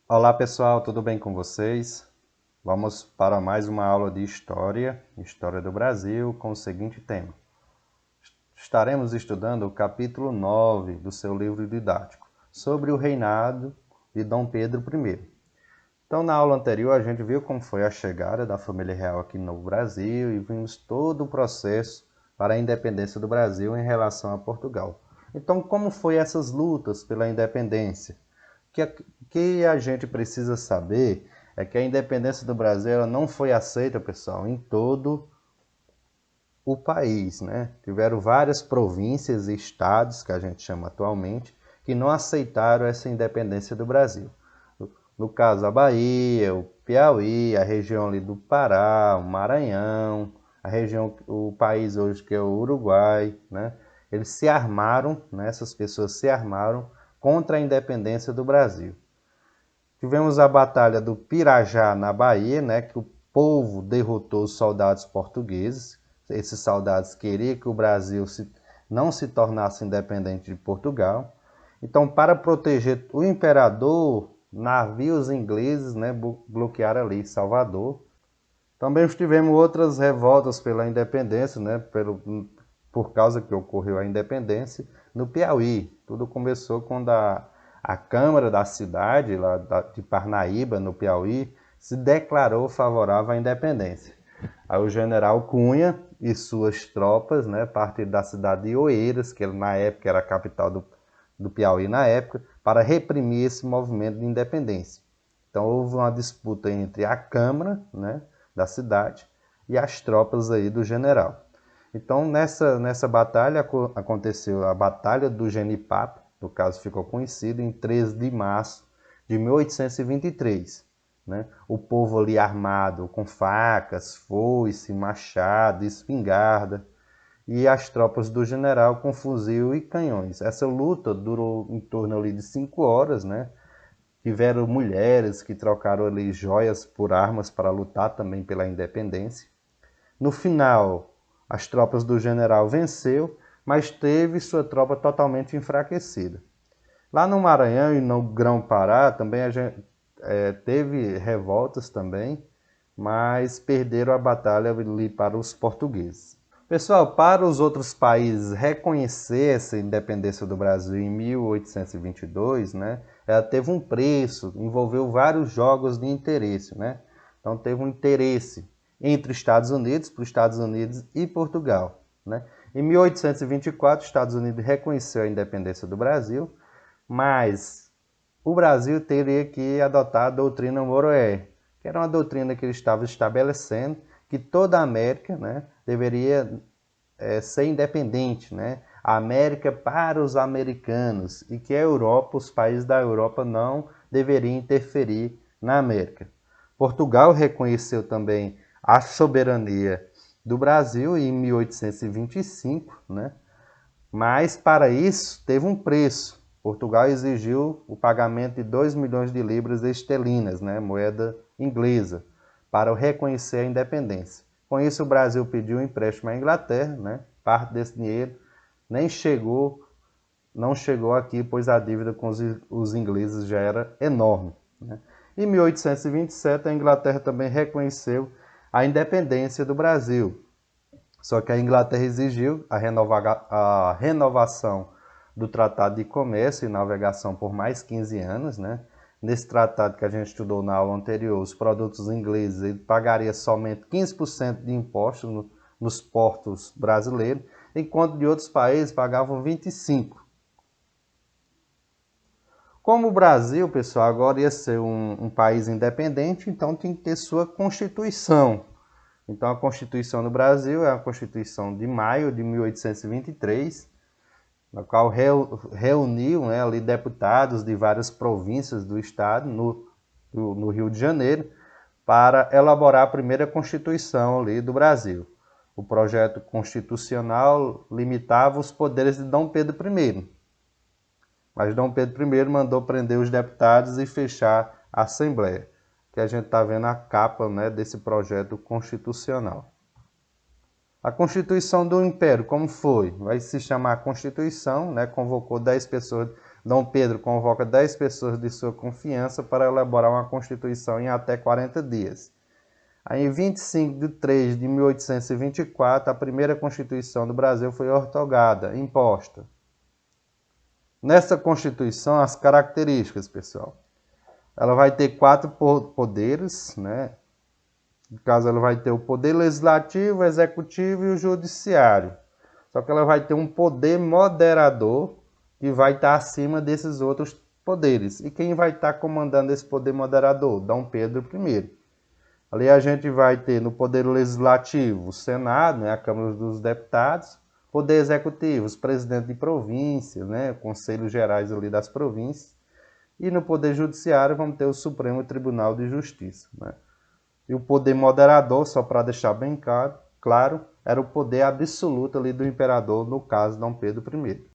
Olá pessoal, tudo bem com vocês? Vamos para mais uma aula de História do Brasil, com o seguinte tema. Estaremos estudando o capítulo 9 do seu livro didático, sobre o reinado de Dom Pedro I. Então, na aula anterior, a gente viu como foi a chegada da família real aqui no Brasil e vimos todo o processo para a independência do Brasil em relação a Portugal. Então, como foi essas lutas pela independência? O que a gente precisa saber é que a independência do Brasil ela não foi aceita, pessoal, em todo o país, né? Tiveram várias províncias e estados, que a gente chama atualmente, que não aceitaram essa independência do Brasil. No caso, a Bahia, o Piauí, a região ali do Pará, o Maranhão, o país hoje que é o Uruguai, né? Eles se armaram, né? Essas pessoas se armaram contra a independência do Brasil. Tivemos a Batalha do Pirajá, na Bahia, né, que o povo derrotou os soldados portugueses. Esses soldados queriam que o Brasil não se tornasse independente de Portugal. Então, para proteger o imperador, navios ingleses, né, bloquearam ali Salvador. Também tivemos outras revoltas pela independência, né, por causa que ocorreu a independência, no Piauí. Tudo começou quando a Câmara da cidade, lá de Parnaíba, no Piauí, se declarou favorável à independência. Aí o general Cunha e suas tropas, né, partiram da cidade de Oeiras, que na época era a capital do Piauí na época, para reprimir esse movimento de independência. Então houve uma disputa entre a Câmara, né, da cidade e as tropas aí do general. Então, nessa batalha aconteceu a Batalha do Genipapo, no caso ficou conhecido, em 13 de março de 1823. Né? O povo ali armado com facas, foice, machado, espingarda, e as tropas do general com fuzil e canhões. Essa luta durou em torno ali de 5 horas, né? Tiveram mulheres que trocaram ali joias por armas para lutar também pela independência. No final, as tropas do general venceu, mas teve sua tropa totalmente enfraquecida. Lá no Maranhão e no Grão-Pará também a gente teve revoltas também, mas perderam a batalha ali para os portugueses. Pessoal, para os outros países reconhecer essa independência do Brasil em 1822, né, ela teve um preço, envolveu vários jogos de interesse, né? Então teve um interesse entre Estados Unidos, para os Estados Unidos e Portugal. Né? Em 1824, os Estados Unidos reconheceu a independência do Brasil, mas o Brasil teria que adotar a doutrina Monroe, que era uma doutrina que ele estava estabelecendo, que toda a América, né, deveria ser independente, né? A América para os americanos, e que a Europa, os países da Europa não deveriam interferir na América. Portugal reconheceu também a soberania do Brasil em 1825, né? Mas para isso teve um preço. Portugal exigiu o pagamento de 2 milhões de libras esterlinas, né? Moeda inglesa, para reconhecer a independência. Com isso o Brasil pediu um empréstimo à Inglaterra, né? Parte desse dinheiro não chegou aqui, pois a dívida com os ingleses já era enorme. Né? Em 1827 a Inglaterra também reconheceu a independência do Brasil. Só que a Inglaterra exigiu a renovação do Tratado de Comércio e Navegação por mais 15 anos. Né? Nesse tratado que a gente estudou na aula anterior, os produtos ingleses pagariam somente 15% de impostos nos portos brasileiros, enquanto de outros países pagavam 25%. Como o Brasil, pessoal, agora ia ser um país independente, então tem que ter sua Constituição. Então a Constituição do Brasil é a Constituição de maio de 1823, na qual reuniu, né, ali deputados de várias províncias do estado, no Rio de Janeiro, para elaborar a primeira Constituição ali do Brasil. O projeto constitucional limitava os poderes de Dom Pedro I, mas Dom Pedro I mandou prender os deputados e fechar a Assembleia, que a gente está vendo a capa, né, desse projeto constitucional. A Constituição do Império, como foi? Vai se chamar Constituição, né? Convocou 10 pessoas, Dom Pedro convoca 10 pessoas de sua confiança para elaborar uma Constituição em até 40 dias. Aí, em 25 de 3 de 1824, a primeira Constituição do Brasil foi outorgada, imposta. Nessa Constituição, as características, pessoal. Ela vai ter 4 poderes, né? No caso, ela vai ter o poder legislativo, o executivo e o judiciário. Só que ela vai ter um poder moderador que vai estar acima desses outros poderes. E quem vai estar comandando esse poder moderador? Dom Pedro I. Ali a gente vai ter no poder legislativo o Senado, né, a Câmara dos Deputados, poder executivo, os presidentes de províncias, né, conselhos gerais ali das províncias. E no poder judiciário vamos ter o Supremo Tribunal de Justiça, né? E o poder moderador, só para deixar bem claro, era o poder absoluto ali do imperador, no caso Dom Pedro I.